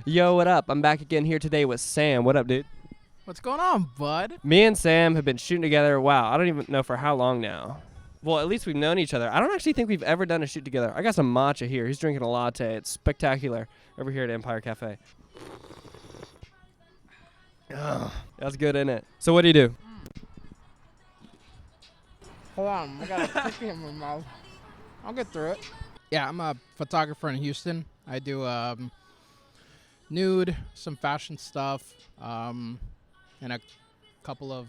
Yo, what up? I'm back again here today with Sam. What up, dude? What's going on, bud? Me and Sam have been shooting together, wow, I don't even know for how long now. Well, at least we've known each other. I don't actually think we've ever done a shoot together. I got some matcha here. He's drinking a latte. It's spectacular over here at Empire Cafe. Ugh, that's good, isn't it? So what do you do? Hold on, I got a cookie in my mouth. I'll get through it. Yeah, I'm a photographer in Houston. I do nude, some fashion stuff, and a couple of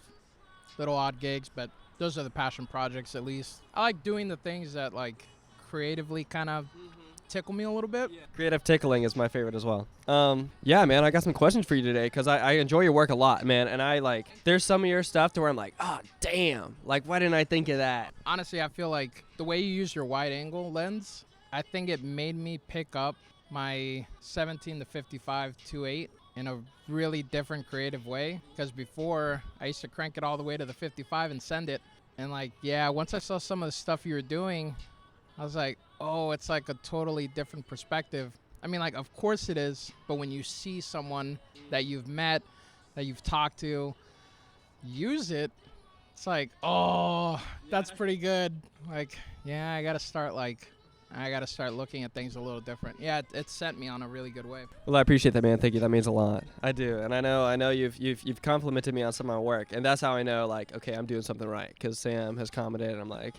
little odd gigs, but those are the passion projects at least. I like doing the things that like creatively kind of tickle me a little bit. Creative tickling is my favorite as well. Yeah, man, I got some questions for you today because I enjoy your work a lot, man. And I like, there's some of your stuff to where I'm like, oh, damn. Like, why didn't I think of that? Honestly, I feel like the way you use your wide angle lens, I think it made me pick up my 17 to 55 2.8 in a really different creative way. Because before, I used to crank it all the way to the 55 and send it. And like, yeah, once I saw some of the stuff you were doing, I was like, oh, it's like a totally different perspective. I mean, like, of course it is, but when you see someone that you've met, that you've talked to, use it, it's like, oh, that's pretty good. Like, yeah, I gotta start looking at things a little different. Yeah, it sent me on a really good way. Well, I appreciate that, man. Thank you. That means a lot. I do, and I know you've complimented me on some of my work, and that's how I know, like, okay, I'm doing something right, because Sam has commented, and I'm like,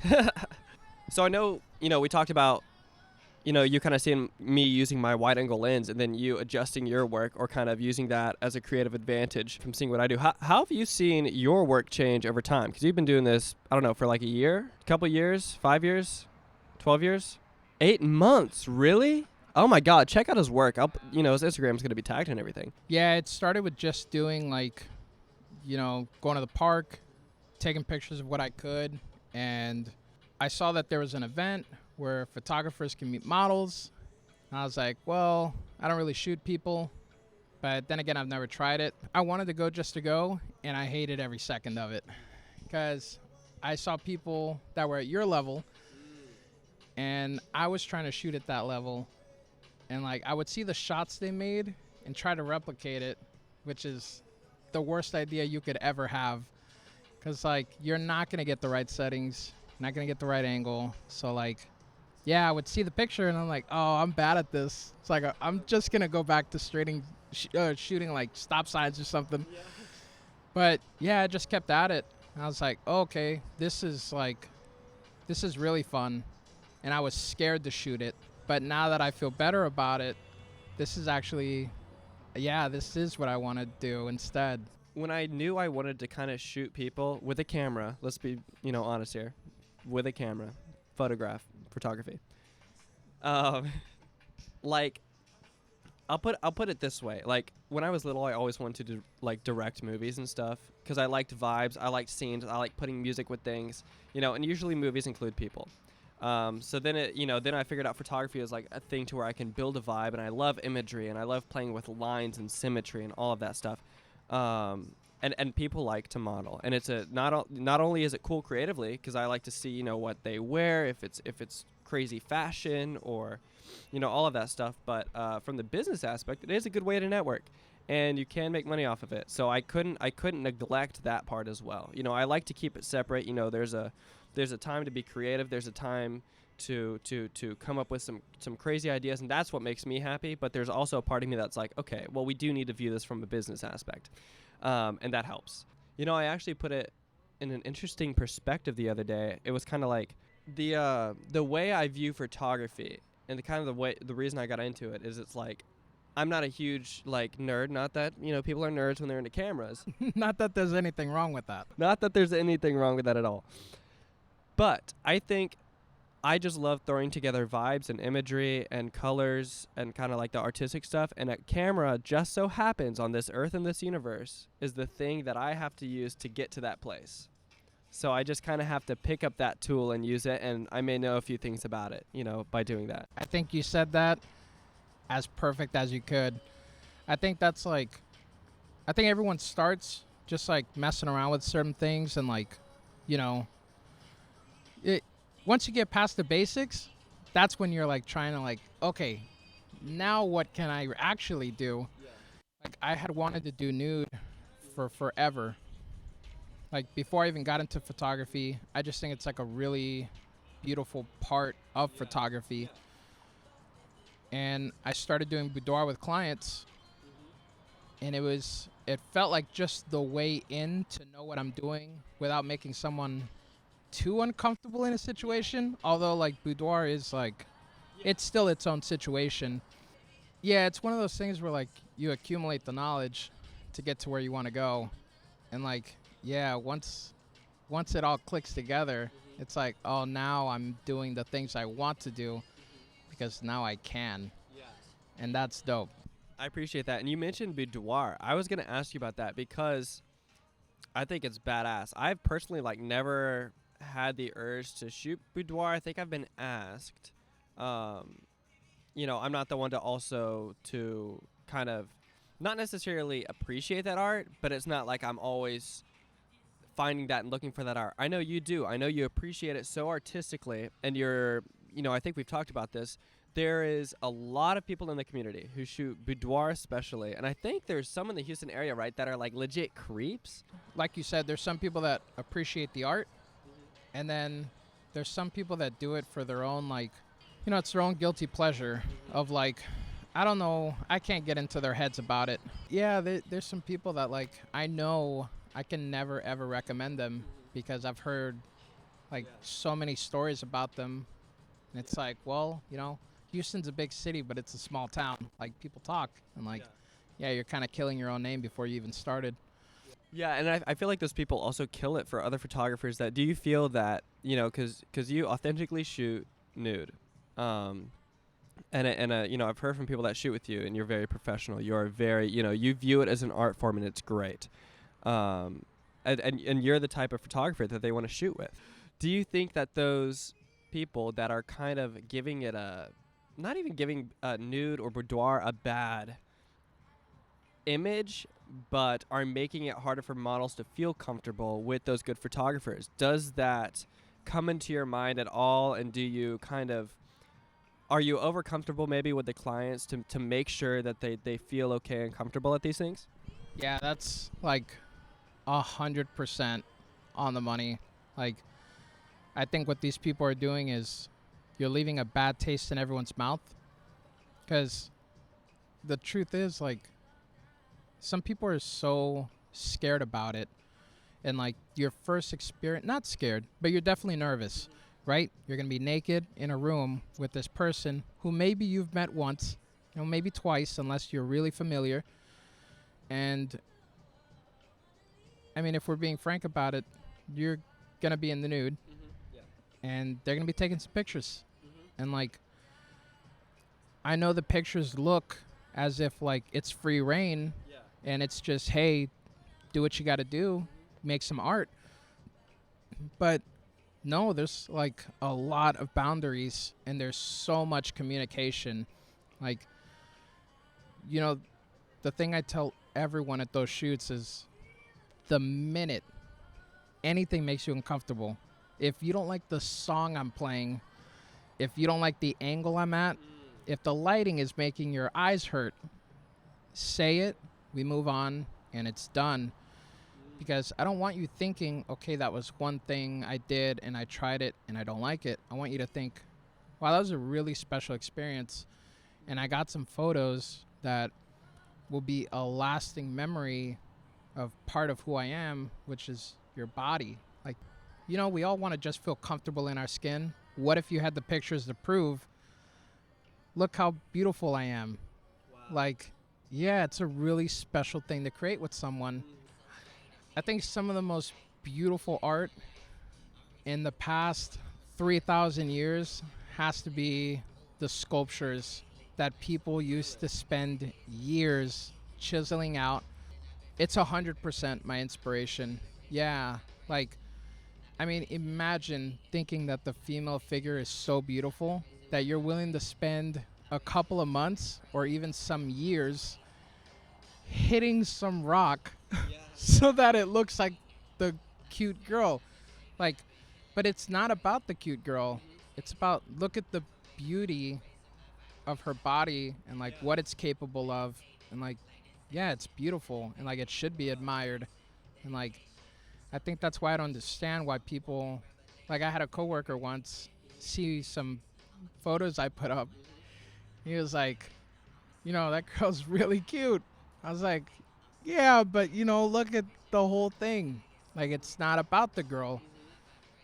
so I know, we talked about, you kind of seeing me using my wide angle lens, and then you adjusting your work or kind of using that as a creative advantage from seeing what I do. How have you seen your work change over time? Because you've been doing this, I don't know, for like a year, a couple years, 5 years, 12 years, 8 months, really? Oh my God, check out his work. His Instagram is going to be tagged and everything. Yeah, it started with just doing like, going to the park, taking pictures of what I could, and I saw that there was an event where photographers can meet models. And I was like, well, I don't really shoot people, but then again, I've never tried it. I wanted to go just to go, and I hated every second of it because I saw people that were at your level, and I was trying to shoot at that level, and like I would see the shots they made and try to replicate it, which is the worst idea you could ever have, because like you're not gonna get the right settings, not gonna get the right angle. So like, yeah, I would see the picture and I'm like, oh, I'm bad at this. It's like I'm just gonna go back to shooting like stop signs or something. Yeah. But yeah, I just kept at it. I was like, oh, okay, this is really fun. And I was scared to shoot it. But now that I feel better about it, this is what I want to do instead. When I knew I wanted to kind of shoot people with a camera, let's be, honest here, with a camera, photography. Like, I'll put it this way. Like, when I was little, I always wanted to like direct movies and stuff because I liked vibes, I liked scenes, I like putting music with things, and usually movies include people. So then then I figured out photography as like a thing to where I can build a vibe, and I love imagery, and I love playing with lines and symmetry and all of that stuff. And people like to model, and it's not only is it cool creatively because I like to see what they wear, if it's crazy fashion or all of that stuff, but from the business aspect, it is a good way to network, and you can make money off of it. So I couldn't neglect that part as well. I like to keep it separate. There's a time to be creative. There's a time to come up with some crazy ideas, and that's what makes me happy. But there's also a part of me that's like, okay, well, we do need to view this from a business aspect, and that helps. I actually put it in an interesting perspective the other day. It was kind of like the way I view photography, and the reason I got into it is it's like I'm not a huge like nerd. Not that people are nerds when they're into cameras. Not that there's anything wrong with that. Not that there's anything wrong with that at all. But I think I just love throwing together vibes and imagery and colors and kind of like the artistic stuff. And a camera just so happens on this earth and this universe is the thing that I have to use to get to that place. So I just kind of have to pick up that tool and use it. And I may know a few things about it, by doing that. I think you said that as perfect as you could. I think everyone starts just like messing around with certain things and like, once you get past the basics, that's when you're like trying to like, okay, now what can I actually do? Like, I had wanted to do nude for forever. Like, before I even got into photography, I just think it's like a really beautiful part of photography. And I started doing boudoir with clients, and it felt like just the way in to know what I'm doing without making someone too uncomfortable in a situation. Although, like, boudoir is like, it's still its own situation. Yeah, it's one of those things where, like, you accumulate the knowledge to get to where you want to go. And, like, yeah, once it all clicks together, it's like, oh, now I'm doing the things I want to do because now I can. And that's dope. I appreciate that. And you mentioned boudoir. I was gonna ask you about that because I think it's badass. I've personally like never had the urge to shoot boudoir. I think I've been asked. Um, I'm not the one to also to kind of not necessarily appreciate that art, but it's not like I'm always finding that and looking for that art. I know you do. I know you appreciate it so artistically, and I think we've talked about this. There is a lot of people in the community who shoot boudoir especially, and I think there's some in the Houston area, right, that are like legit creeps. Like you said, there's some people that appreciate the art, and then there's some people that do it for their own, like, it's their own guilty pleasure of, like, I don't know, I can't get into their heads about it. Yeah, there's some people that, like, I know I can never ever recommend them because I've heard, like, so many stories about them. And it's like, well, Houston's a big city, but it's a small town. Like, people talk, and, like, yeah, you're kind of killing your own name before you even started. Yeah, and I feel like those people also kill it for other photographers. Do you feel that, because you authentically shoot nude, I've heard from people that shoot with you, and you're very professional. You are very, you view it as an art form, and it's great. And you're the type of photographer that they want to shoot with. Do you think that those people that are kind of giving it not even giving nude or boudoir a bad image, but are making it harder for models to feel comfortable with those good photographers, does that come into your mind at all? And do you are you over comfortable maybe with the clients to make sure that they feel okay and comfortable at these things? Yeah, that's like 100% on the money. Like, I think what these people are doing is you're leaving a bad taste in everyone's mouth. Because the truth is, like, some people are so scared about it. And, like, your first experience, not scared, but you're definitely nervous, right? You're going to be naked in a room with this person who maybe you've met once, maybe twice, unless you're really familiar. And, I mean, if we're being frank about it, you're going to be in the nude. And they're going to be taking some pictures. And, like, I know the pictures look as if, like, it's free reign. And it's just, hey, do what you got to do, make some art. But no, there's, like, a lot of boundaries, and there's so much communication. Like, the thing I tell everyone at those shoots is the minute anything makes you uncomfortable, if you don't like the song I'm playing, if you don't like the angle I'm at, if the lighting is making your eyes hurt, say it, we move on, and it's done. Because I don't want you thinking, okay, that was one thing I did and I tried it and I don't like it. I want you to think, wow, that was a really special experience. And I got some photos that will be a lasting memory of part of who I am, which is your body. Like, we all want to just feel comfortable in our skin. What if you had the pictures to prove, look how beautiful I am? Wow. Like, yeah, it's a really special thing to create with someone. I think some of the most beautiful art in the past 3,000 years has to be the sculptures that people used to spend years chiseling out. It's 100% my inspiration. Yeah, like, I mean, imagine thinking that the female figure is so beautiful that you're willing to spend a couple of months or even some years hitting some rock so that it looks like the cute girl. Like, but it's not about the cute girl. It's about, look at the beauty of her body and like what it's capable of, and like, yeah, it's beautiful and like it should be admired, and like I think that's why I don't understand why people, like I had a coworker once see some photos I put up. He was like, that girl's really cute. I was like, yeah, but look at the whole thing. Like, it's not about the girl.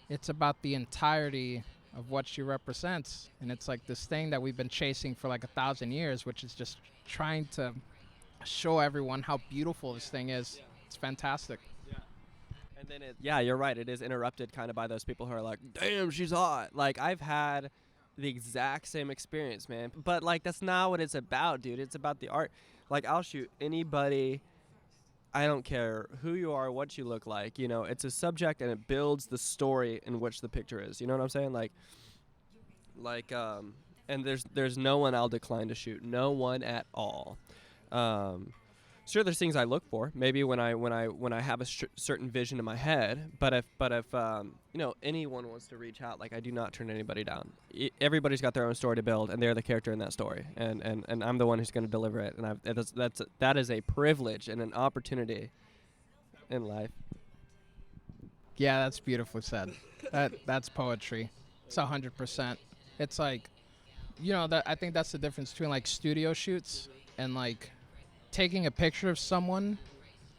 It's about the entirety of what she represents. And it's like this thing that we've been chasing for like 1,000 years, which is just trying to show everyone how beautiful this thing is. It's fantastic. And then yeah, you're right. It is interrupted kind of by those people who are like, damn, she's hot. Like, I've had the exact same experience, man. But, like, that's not what it's about, dude. It's about the art. Like, I'll shoot anybody. I don't care who you are, what you look like. It's a subject and it builds the story in which the picture is. You know what I'm saying? And there's no one I'll decline to shoot. No one at all. Sure, there's things I look for. Maybe when I have a certain vision in my head. But if anyone wants to reach out, like, I do not turn anybody down. Everybody's got their own story to build, and they're the character in that story. And I'm the one who's going to deliver it. And that is a privilege and an opportunity in life. Yeah, that's beautifully said. That's poetry. It's 100%. It's like, that I think that's the difference between like studio shoots and like taking a picture of someone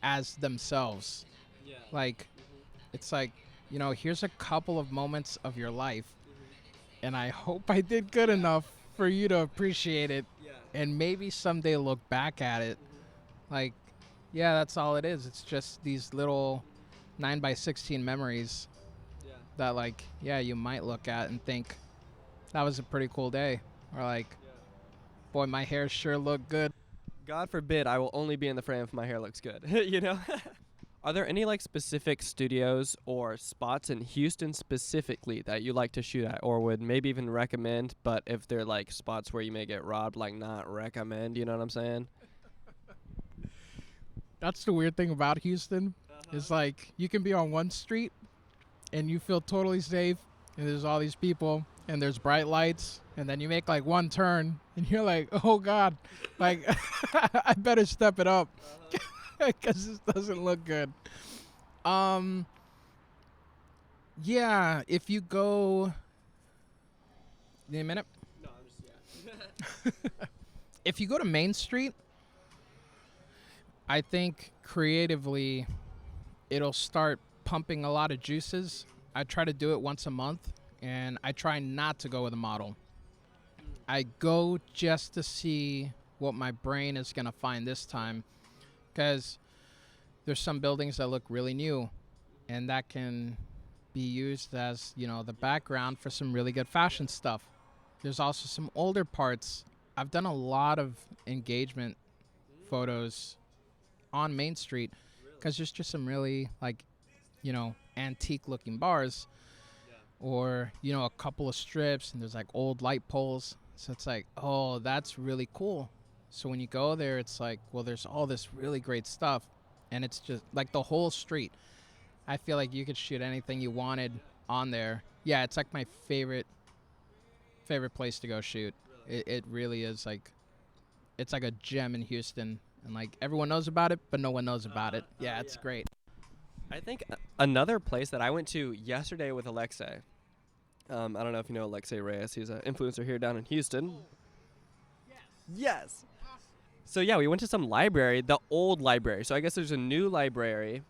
as themselves. Yeah. Like, it's like, here's a couple of moments of your life, and I hope I did good enough for you to appreciate it, and maybe someday look back at it. Like, yeah, that's all it is. It's just these little 9x16 memories that, like, yeah, you might look at and think, that was a pretty cool day. Or like, boy, my hair sure looked good. God forbid I will only be in the frame if my hair looks good. Are there any like specific studios or spots in Houston specifically that you like to shoot at, or would maybe even recommend, but if they're like spots where you may get robbed, like not recommend, you know what I'm saying? That's the weird thing about Houston. Is like you can be on one street and you feel totally safe, and there's all these people and there's bright lights, and then you make like one turn and you're like, oh God, like I better step it up because this doesn't look good. Yeah, if you go, need a minute? No, I'm just, If you go to Main Street, I think creatively it'll start pumping a lot of juices. I try to do it once a month, and I try not to go with a model. I go just to see what my brain is going to find this time, because there's some buildings that look really new, and that can be used as, the background for some really good fashion stuff. There's also some older parts. I've done a lot of engagement photos on Main Street because there's just some really, like, antique looking bars, or, a couple of strips, and there's like old light poles. So it's like, oh, that's really cool. So when you go there, it's like, well, there's all this really great stuff, and it's just like the whole street. I feel like you could shoot anything you wanted on there. Yeah, it's like my favorite place to go shoot. It really is like, it's like a gem in Houston, and like everyone knows about it, but no one knows about it. Yeah, it's great. I think another place that I went to yesterday with Alexei. I don't know if you know Alexei Reyes. He's an influencer here down in Houston. Yes. So yeah, we went to some library, the old library. So I guess there's a new library,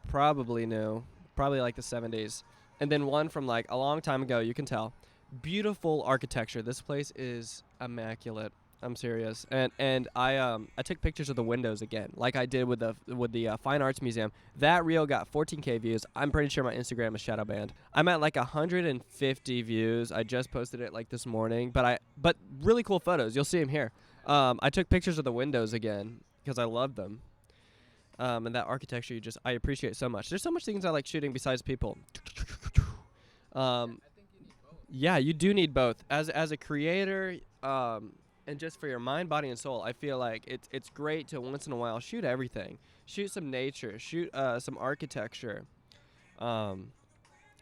probably new, probably like the 70s, and then one from like a long time ago. You can tell. Beautiful architecture. This place is immaculate. I'm serious. And I took pictures of the windows again, like I did with the Fine Arts Museum. That reel got 14K views. I'm pretty sure my Instagram is shadow banned. I'm at like 150 views. I just posted it like this morning, but really cool photos. You'll see them here. I took pictures of the windows again because I love them. And that architecture, I appreciate so much. There's so much things I like shooting besides people. Yeah, you do need both. As a creator, and just for your mind, body, and soul, I feel like it's great to once in a while shoot everything. Shoot some nature, shoot some architecture, and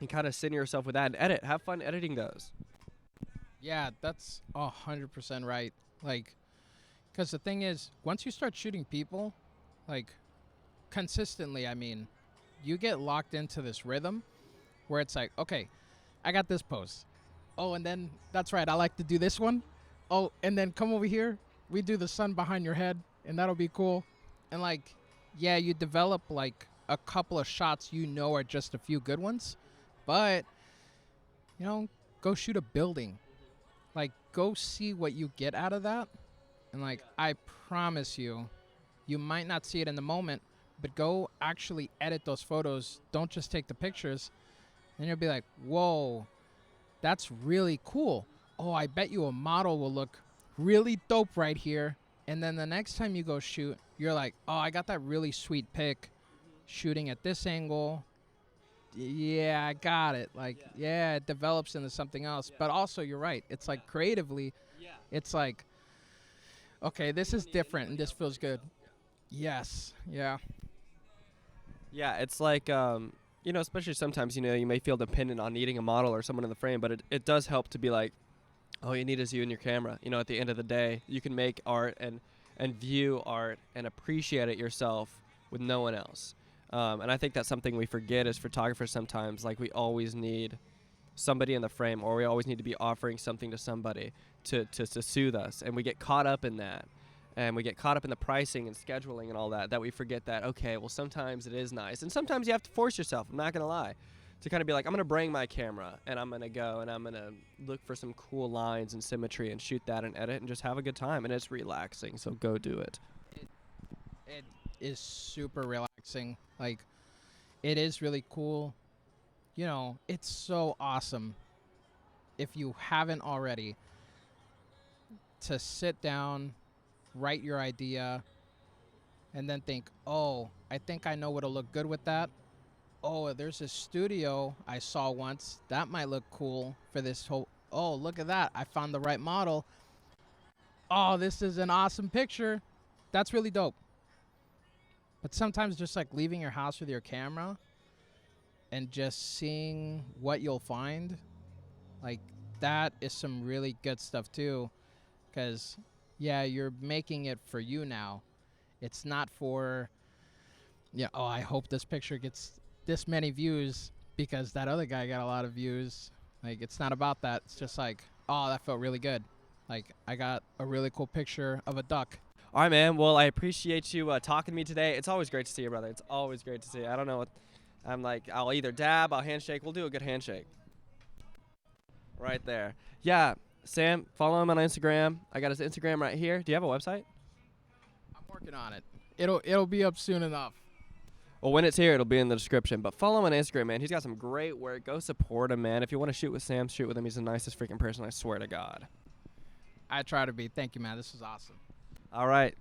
kind of sit yourself with that and edit. Have fun editing those. Yeah, that's 100% right. Like, because the thing is, once you start shooting people, like consistently, I mean, you get locked into this rhythm where it's like, okay, I got this pose. Oh, and then that's right, I like to do this one. Oh, and then come over here. We do the sun behind your head, and that'll be cool. And like, yeah, you develop like a couple of shots you know are just a few good ones, but go shoot a building. Like, go see what you get out of that. And like, I promise you, you might not see it in the moment, but go actually edit those photos. Don't just take the pictures. And you'll be like, whoa, that's really cool. Oh, I bet you a model will look really dope right here. And then the next time you go shoot, you're like, oh, I got that really sweet pic shooting at this angle. Yeah, I got it. Like, yeah, it develops into something else. But also, you're right. It's like creatively, it's like, okay, this is different and this feels good. Yes. Yeah. Yeah, it's like especially sometimes you may feel dependent on needing a model or someone in the frame, but it does help to be like, all you need is you and your camera. At the end of the day, you can make art and view art and appreciate it yourself with no one else. And I think that's something we forget as photographers sometimes. Like, we always need somebody in the frame, or we always need to be offering something to somebody to soothe us. And we get caught up in that. And we get caught up in the pricing and scheduling and all that we forget that, okay, well, sometimes it is nice. And sometimes you have to force yourself, I'm not going to lie, to kind of be like, I'm going to bring my camera, and I'm going to go, and I'm going to look for some cool lines and symmetry and shoot that and edit and just have a good time. And it's relaxing, so go do it. It is super relaxing. Like, it is really cool. It's so awesome, if you haven't already, to sit down, write your idea, and then think, oh, I think I know what'll look good with that. Oh, there's a studio I saw once. That might look cool for this whole. Oh, look at that. I found the right model. Oh, this is an awesome picture. That's really dope. But sometimes just like leaving your house with your camera and just seeing what you'll find, like, that is some really good stuff too. Because, yeah, you're making it for you now. It's not for, yeah, oh, I hope this picture gets this many views because that other guy got a lot of views. Like, it's not about that. It's just like, oh, that felt really good. Like, I got a really cool picture of a duck. All right, man. Well, I appreciate you talking to me today. It's always great to see you, brother. It's always great to see you. I don't know what I'm like. I'll either dab, I'll handshake. We'll do a good handshake. Right there. Yeah, Sam, follow him on Instagram. I got his Instagram right here. Do you have a website? I'm working on it. It'll be up soon enough. Well, when it's here, it'll be in the description. But follow him on Instagram, man. He's got some great work. Go support him, man. If you want to shoot with Sam, shoot with him. He's the nicest freaking person, I swear to God. I try to be. Thank you, man. This is awesome. All right.